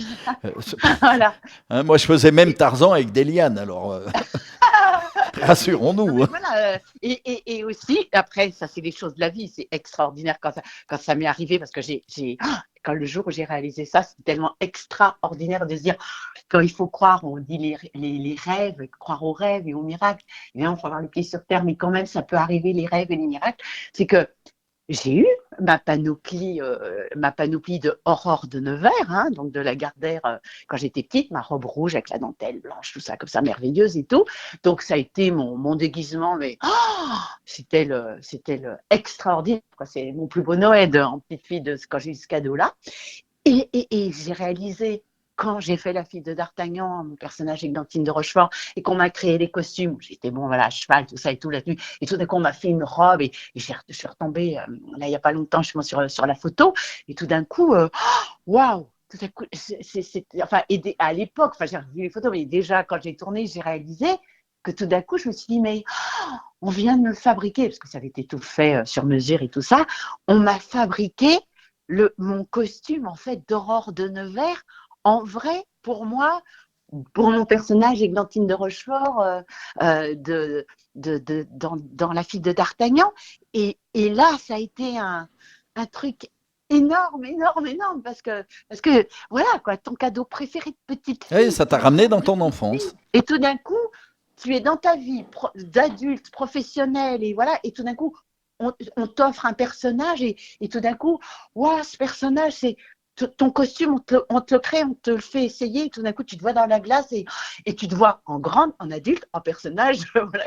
Voilà. Moi, je faisais même Tarzan avec des lianes, alors Non, rassurons-nous. mais Hein. voilà, et aussi, après, ça, c'est les choses de la vie, c'est extraordinaire quand ça m'est arrivé, parce que quand le jour où j'ai réalisé ça, c'est tellement extraordinaire de se dire, quand il faut croire, on dit les rêves, croire aux rêves et aux miracles, évidemment, il faut avoir le pied sur terre, mais quand même, ça peut arriver, les rêves et les miracles, c'est que j'ai eu ma panoplie de Aurore de Nevers, hein, donc de Lagardère quand j'étais petite, ma robe rouge avec la dentelle blanche, tout ça comme ça merveilleuse et tout. Donc ça a été mon déguisement, mais c'était le extraordinaire. C'est mon plus beau Noël en petite fille quand j'ai eu ce cadeau-là. Et j'ai réalisé, quand j'ai fait la fille de D'Artagnan, mon personnage Églantine de Rochefort, et qu'on m'a créé les costumes, j'étais bon, voilà, à cheval, tout ça et tout, la tenue, et tout d'un coup, on m'a fait une robe, et je suis retombée, là, il n'y a pas longtemps, je suis sur la photo, et tout d'un coup, waouh! Tout à coup, enfin, à l'époque, enfin, j'ai revu les photos, mais déjà, quand j'ai tourné, j'ai réalisé que tout d'un coup, je me suis dit, mais on vient de me fabriquer, parce que ça avait été tout fait sur mesure et tout ça, on m'a fabriqué mon costume, en fait, d'Aurore de Nevers, en vrai, pour moi, pour mon personnage Églantine de Rochefort dans La fille de D'Artagnan. Et là, ça a été un truc énorme, énorme, énorme, parce que voilà, quoi, ton cadeau préféré de petite Oui, fille, ça t'a ton ramené enfant dans de ton petite enfance. fille, et tout d'un coup, tu es dans ta vie d'adulte, professionnel, et voilà, et tout d'un coup, on t'offre un personnage, et tout d'un coup, waouh, ce personnage, c'est ton costume, on te le crée, on te le fait essayer, et tout d'un coup, tu te vois dans la glace, et tu te vois en grande, en adulte, en personnage, voilà,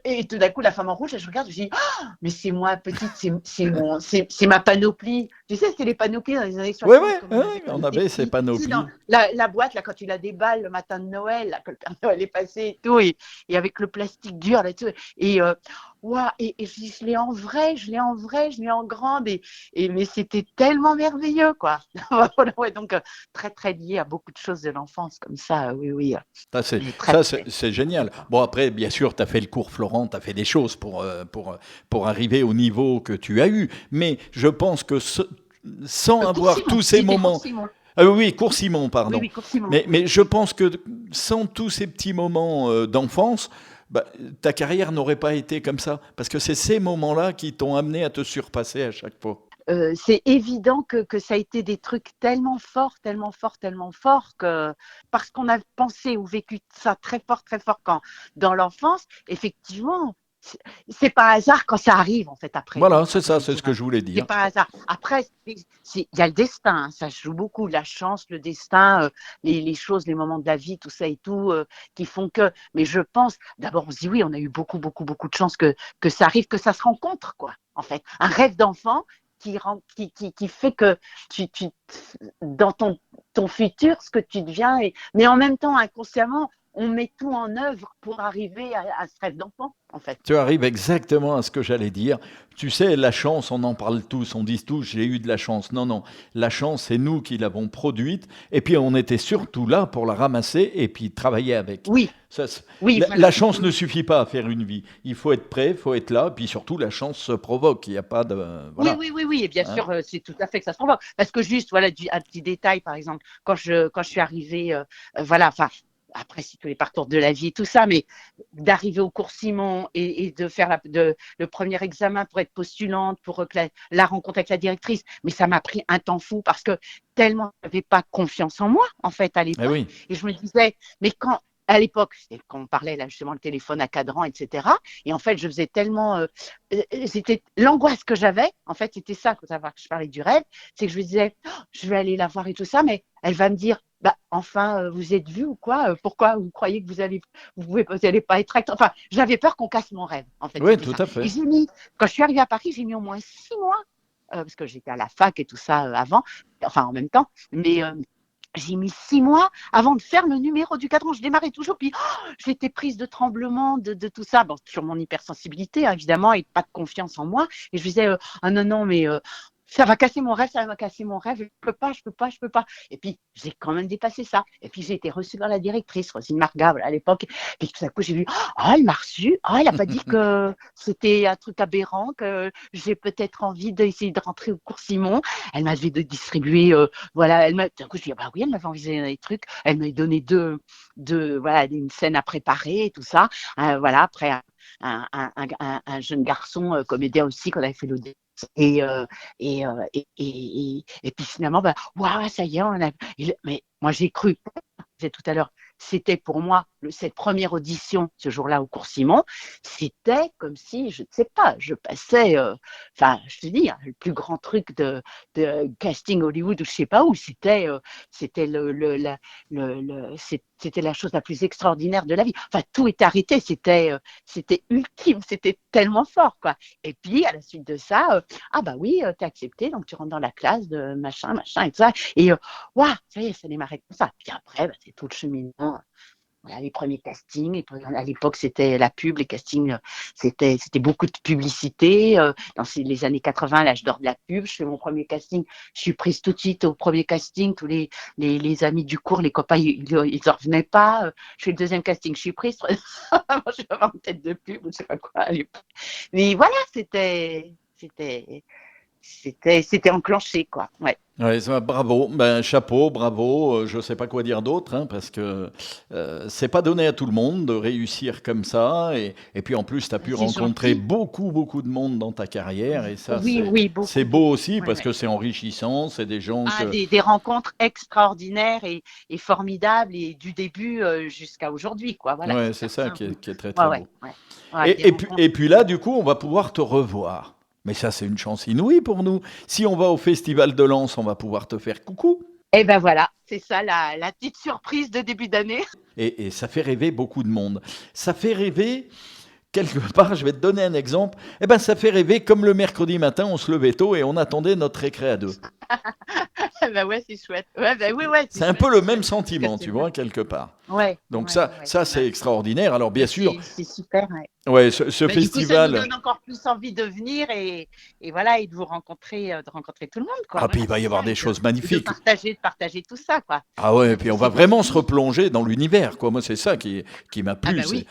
et tout d'un coup, la femme en rouge, je regarde, je dis, oh, mais c'est moi, petite, c'est ma panoplie. Tu sais, c'était les panoplies dans les années Oui, 60, comme oui, on avait quand on on était avait ces petits. Tu sais, dans panoplies. la boîte, là, quand tu la déballes le matin de Noël, là, que le Père Noël est passé et tout, et avec le plastique dur là-dessus. Et, wow, et je l'ai en vrai, je l'ai en vrai, je l'ai en grande. Mais c'était tellement merveilleux, quoi. Voilà, ouais, donc, très, très lié à beaucoup de choses de l'enfance, comme ça, oui, oui. Mais très, très. C'est génial. Bon, après, bien sûr, tu as fait le cours Florent, tu as fait des choses pour arriver au niveau que tu as eu. Mais je pense que sans Cours avoir tous Simon, ces j'étais cours moments. Simon. Ah oui, oui, cours Simon, Oui, pardon. oui, cours Simon, Mais oui. je pense que sans tous ces petits moments d'enfance, bah, ta carrière n'aurait pas été comme ça. Parce que c'est ces moments-là qui t'ont amené à te surpasser à chaque fois. C'est évident que ça a été des trucs tellement forts, tellement forts, tellement forts que parce qu'on a pensé ou vécu ça très fort quand dans l'enfance, effectivement, c'est pas hasard quand ça arrive en fait après, Voilà, c'est ça, après, c'est tu ce que vois. je voulais C'est dire. pas hasard. Après, il y a le destin, hein, ça joue beaucoup, la chance, le destin, les choses, les moments de la vie, tout ça et tout, qui font que. Mais je pense, d'abord, on se dit oui, on a eu beaucoup, beaucoup, beaucoup de chance que ça arrive, que ça se rencontre, quoi. En fait, un rêve d'enfant qui fait que dans ton futur, ce que tu deviens, mais en même temps, inconsciemment, on met tout en œuvre pour arriver à ce rêve d'enfant, en fait. Tu arrives exactement à ce que j'allais dire. Tu sais, la chance, on en parle tous, on dit tous, j'ai eu de la chance. Non, non, la chance, c'est nous qui l'avons produite, et puis on était surtout là pour la ramasser et puis travailler avec. Oui, Ça, oui, la voilà. chance ne suffit pas à faire une vie. Il faut être prêt, il faut être là, puis surtout la chance se provoque. Il n'y a pas de... Oui, Voilà. oui, oui, oui, et bien Hein. sûr, c'est tout à fait que ça se provoque. Parce que juste, voilà, un petit détail, par exemple, quand je suis arrivée, voilà, enfin, après, c'est tous les parcours de la vie et tout ça, mais d'arriver au cours Simon et de faire le premier examen pour être postulante, pour la rencontre avec la directrice, mais ça m'a pris un temps fou parce que tellement je n'avais pas confiance en moi, en fait, à Eh l'époque. oui, Et je me disais, mais à l'époque, c'était quand on parlait là justement le téléphone à cadran, etc. Et en fait, je faisais tellement, c'était l'angoisse que j'avais. En fait, c'était ça, faut savoir que je parlais du rêve, c'est que je me disais, oh, je vais aller la voir et tout ça, mais elle va me dire, bah enfin, vous êtes vu ou quoi? Pourquoi vous croyez que vous allez pas être acteur? Enfin, j'avais peur qu'on casse mon rêve. En fait, oui, c'était tout ça. à Et fait. quand je suis arrivée à Paris, j'ai mis au moins 6 mois parce que j'étais à la fac et tout ça avant, enfin en même temps, mais j'ai mis 6 mois avant de faire le numéro du cadran. Je démarrais toujours, puis j'étais prise de tremblement, de tout ça, bon, sur mon hypersensibilité, hein, évidemment, et pas de confiance en moi. Et je me disais, ah non, non, mais ça va casser mon rêve, ça va casser mon rêve, je peux pas, je peux pas, je peux pas. Et puis, j'ai quand même dépassé ça. Et puis, j'ai été reçue par la directrice, Rosine Marga, voilà, à l'époque. Puis tout à coup, j'ai vu, elle m'a reçue. Elle a pas dit que c'était un truc aberrant, que j'ai peut-être envie d'essayer de rentrer au cours Simon. Elle m'avait distribué voilà, d'un coup, je dis, ah bah oui, elle m'avait envoyé des trucs. Elle m'a donné voilà, une scène à préparer et tout ça. Voilà, après, un jeune garçon comédien aussi qu'on avait fait l'audition. Et, et puis finalement, bah, waouh, ça y est, mais moi j'ai cru, je disais tout à l'heure, c'était pour moi cette première audition ce jour-là au cours Simon, c'était comme si, je ne sais pas, je passais, enfin, je te dis, hein, le plus grand truc de casting Hollywood ou je ne sais pas où, c'était c'était la chose la plus extraordinaire de la vie. Enfin, tout était arrêté, c'était ultime, c'était tellement fort, quoi. Et puis, à la suite de ça, ah bah oui, t'es accepté, donc tu rentres dans la classe de machin, machin et tout ça. Et waouh, ça y est, ça démarrait comme ça. Puis après, bah, c'est tout le cheminement. Voilà, les premiers castings. À l'époque, c'était la pub, les castings, c'était beaucoup de publicité. Dans les années 80, l'âge d'or de la pub, je fais mon premier casting. Je suis prise tout de suite au premier casting. Tous les amis du cours, les copains, ils en revenaient pas. Je fais le deuxième casting, je suis prise. Je suis avoir une tête de pub, ou je sais pas quoi à l'époque. Mais voilà, c'était enclenché, quoi. Ouais. Ouais, bravo, ben, chapeau, bravo. Je ne sais pas quoi dire d'autre, hein, parce que c'est pas donné à tout le monde de réussir comme ça. Et puis en plus, tu as pu C'est rencontrer gentil. beaucoup, beaucoup de monde dans ta carrière. Et ça, Oui, oui, c'est beaucoup, beau beaucoup. aussi Ouais, parce ouais. que c'est enrichissant. C'est des gens Ah, que. des rencontres extraordinaires et formidables et du début jusqu'à aujourd'hui, quoi. Voilà, Ouais, c'est c'est ça certain. qui est très, Ouais, très ouais, beau. ouais. Ouais, des Et rencontres. puis là, du coup, on va pouvoir te revoir. Mais ça, c'est une chance inouïe pour nous. Si on va au Festival de Lens, on va pouvoir te faire coucou. Et ben voilà, c'est ça la petite surprise de début d'année. Et ça fait rêver beaucoup de monde. Ça fait rêver, quelque part, je vais te donner un exemple. Eh ben, ça fait rêver comme le mercredi matin, on se levait tôt et on attendait notre récré à deux. Ben ouais, c'est chouette. Ouais, ben oui, ouais, c'est C'est un peu chouette, le c'est même chouette. Parce que sentiment, c'est tu vrai. vois, quelque part. Ouais, Donc ouais, ouais, ouais. ça c'est extraordinaire. Alors bien Ben sûr, c'est super. Ouais. ouais, ce Ben, du coup, ça nous festival, donne encore plus envie de venir et voilà, et de rencontrer tout le monde, quoi. ah puis Voilà, il va c'est y avoir ça. des choses Et de magnifiques. partager tout ça, quoi. Ah ouais, et Parce puis que on va c'est vraiment se aussi. replonger dans l'univers, quoi. Moi, c'est ça qui m'a Ah plu. ben oui.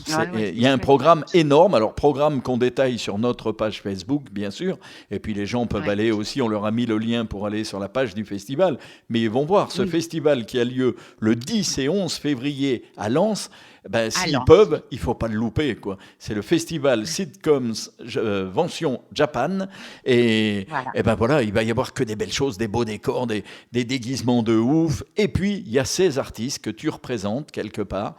Ouais, ouais, Il c'est y a un chouette. programme énorme. Alors, programme qu'on détaille sur notre page Facebook, bien sûr. Et puis, les gens peuvent Ouais. aller aussi. On leur a mis le lien pour aller sur la page du festival. Mais ils vont voir ce Oui. festival qui a lieu le 10 et 11 février à Lens. Ben, À s'ils Lens, peuvent, oui. il faut pas le louper, quoi. C'est le festival Sitcoms Vention Japan. Voilà. Et ben voilà, il va y avoir que des belles choses, des beaux décors, des déguisements de ouf. Et puis, il y a ces artistes que tu représentes quelque part,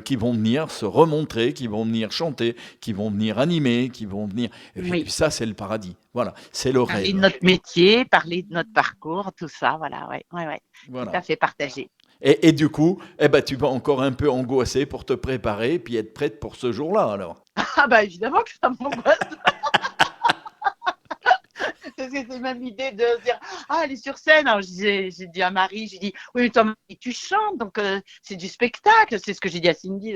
qui vont venir se remontrer, qui vont venir chanter, qui vont venir animer, qui vont venir. Et puis Oui. ça, c'est le paradis. Voilà, c'est le Parler de rêve. notre métier, parler de notre parcours, tout ça, voilà, ouais, ouais, ouais. Tout Voilà. à fait partagé. Et du coup, eh ben, tu vas encore un peu angoisser pour te préparer, puis être prête pour ce jour-là, alors. Ah bah évidemment que ça m'angoisse. c'est même l'idée de dire ah, elle est sur scène. Alors, j'ai dit à Marie, j'ai dit oui, mais toi, Marie, tu chantes, donc c'est du spectacle. C'est ce que j'ai dit à Cindy.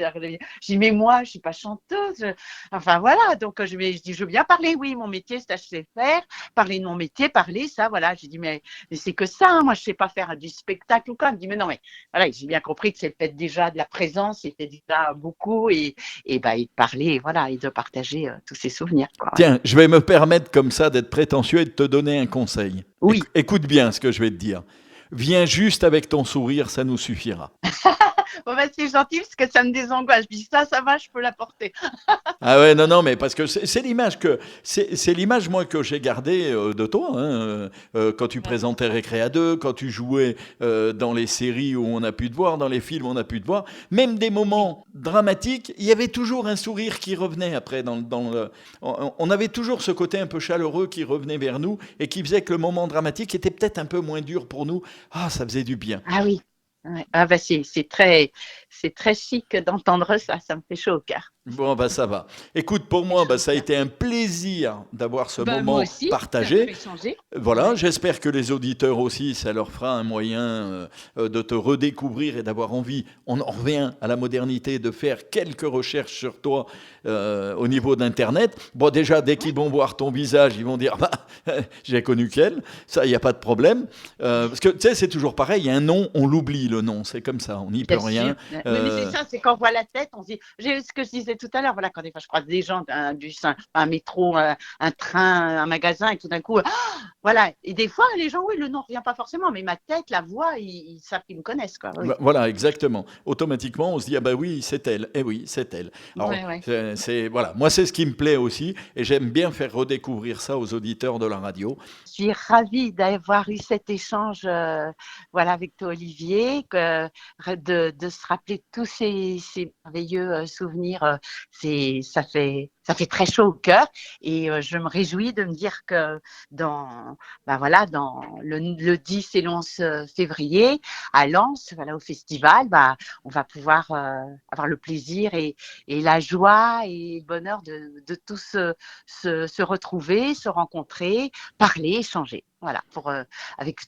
J'ai dit mais moi, je suis pas chanteuse. Enfin voilà, donc je dis je veux bien parler. Oui, mon métier, c'est HCFR. Parler de mon métier, parler, ça, voilà. J'ai dit mais c'est que ça. Hein, moi, je sais pas faire du spectacle ou quoi. Elle me dit mais non, mais voilà, j'ai bien compris que c'était déjà de la présence, c'était déjà beaucoup et bah, et de parler, voilà, et de partager tous ces souvenirs, quoi. Ouais. Tiens, je vais me permettre comme ça d'être prétentieux et de te donner un conseil. Oui. Écoute bien ce que je vais te dire. Viens juste avec ton sourire, ça nous suffira. Bon, bah, c'est gentil parce que ça me désangoisse. Je dis ça va, je peux la porter. Ah ouais, non, non, mais parce que c'est l'image c'est l'image moi que j'ai gardée de toi, hein, quand tu Ouais, présentais Récré à deux, quand tu jouais dans les séries où on a pu te voir, dans les films où on a pu te voir, même des oui. moments dramatiques, il y avait toujours un sourire qui revenait après on avait toujours ce côté un peu chaleureux qui revenait vers nous et qui faisait que le moment dramatique était peut-être un peu moins dur pour nous. Ah, ça faisait du bien. Ah oui. Ouais. Ah bah c'est très chic d'entendre ça. Ça me fait chaud au cœur. Bon, bah ça va. Écoute, pour C'est moi, chaud bah, au ça a cœur. été un plaisir d'avoir ce Bah, moi moment aussi, ça me partagé. fait changer. Voilà, Ouais. j'espère que les auditeurs aussi, ça leur fera un moyen de te redécouvrir et d'avoir envie, on en revient à la modernité, de faire quelques recherches sur toi au niveau d'Internet. Bon, déjà, dès qu'ils vont voir ton visage, ils vont dire, bah, j'ai connu qu'elle, ça, il n'y a pas de problème. Parce que, tu sais, c'est toujours pareil, il y a un nom, on l'oublie le nom, c'est comme ça, on n'y peut Bien sûr. rien. Oui, mais c'est Euh, ça, c'est quand on voit la tête, on se dit, j'ai ce que je disais tout à l'heure, voilà, quand des fois je croise des gens, un métro, un train, un magasin, et tout d'un coup, voilà. Et des fois, les gens, oui, le nom ne revient pas forcément, mais ma tête, la voix, ils savent qu'ils me connaissent, quoi. Oui. Voilà, exactement. Automatiquement, on se dit ah bah oui, c'est elle. Eh oui, c'est elle. Alors Ouais. voilà, moi c'est ce qui me plaît aussi, et j'aime bien faire redécouvrir ça aux auditeurs de la radio. Je suis ravie d'avoir eu cet échange, voilà, avec toi, Olivier, de se rappeler tous ces merveilleux souvenirs. Ça fait très chaud au cœur, et je me réjouis de me dire que dans le 10 et le 11 février à Lens, voilà, au festival, on va pouvoir avoir le plaisir et la joie et le bonheur de tous se retrouver, se rencontrer, parler, échanger. Voilà, avec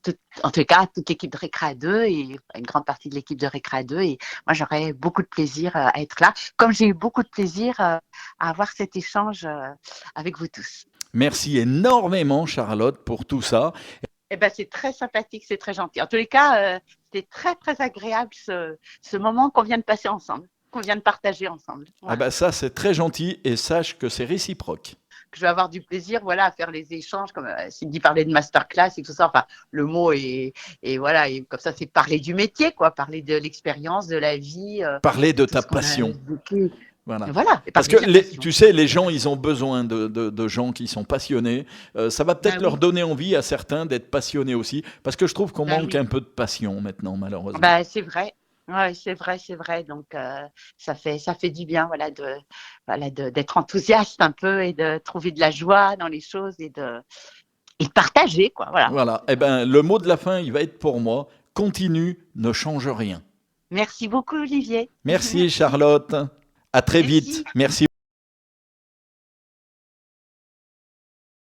en tout cas toute l'équipe de Récré 2 et une grande partie de l'équipe de Récré 2. Et moi, j'aurais beaucoup de plaisir à être là, comme j'ai eu beaucoup de plaisir à avoir cet échange avec vous tous. Merci énormément, Charlotte, pour tout ça. Eh ben, c'est très sympathique, c'est très gentil. En tous les cas, c'était très, très agréable ce moment qu'on vient de passer ensemble, qu'on vient de partager ensemble. Ah Voilà. bah ça, c'est très gentil, et sache que c'est réciproque. Que je vais avoir du plaisir, voilà, à faire les échanges, comme Cindy parlait de masterclass et tout ça. Enfin, le mot et voilà, et comme ça, c'est parler du métier, quoi, parler de l'expérience, de la vie, Parler de tout ta ce qu'on a passion. vécu. Voilà. Et voilà, et Parce que partager la passion. tu sais, les gens, ils ont besoin de gens qui sont passionnés. Ça va Bah peut-être leur oui, donner envie à certains d'être passionnés aussi, parce que je trouve qu'on bah manque oui. un peu de passion maintenant, malheureusement. Bah, c'est vrai. Ouais, c'est vrai, c'est vrai. Donc, ça fait du bien, voilà, d'être enthousiaste un peu et de trouver de la joie dans les choses et de partager, quoi. Voilà. Voilà. Eh ben, le mot de la fin, il va être pour moi. Continue, ne change rien. Merci beaucoup, Olivier. Merci, Merci. Charlotte. À très vite. Merci. Merci.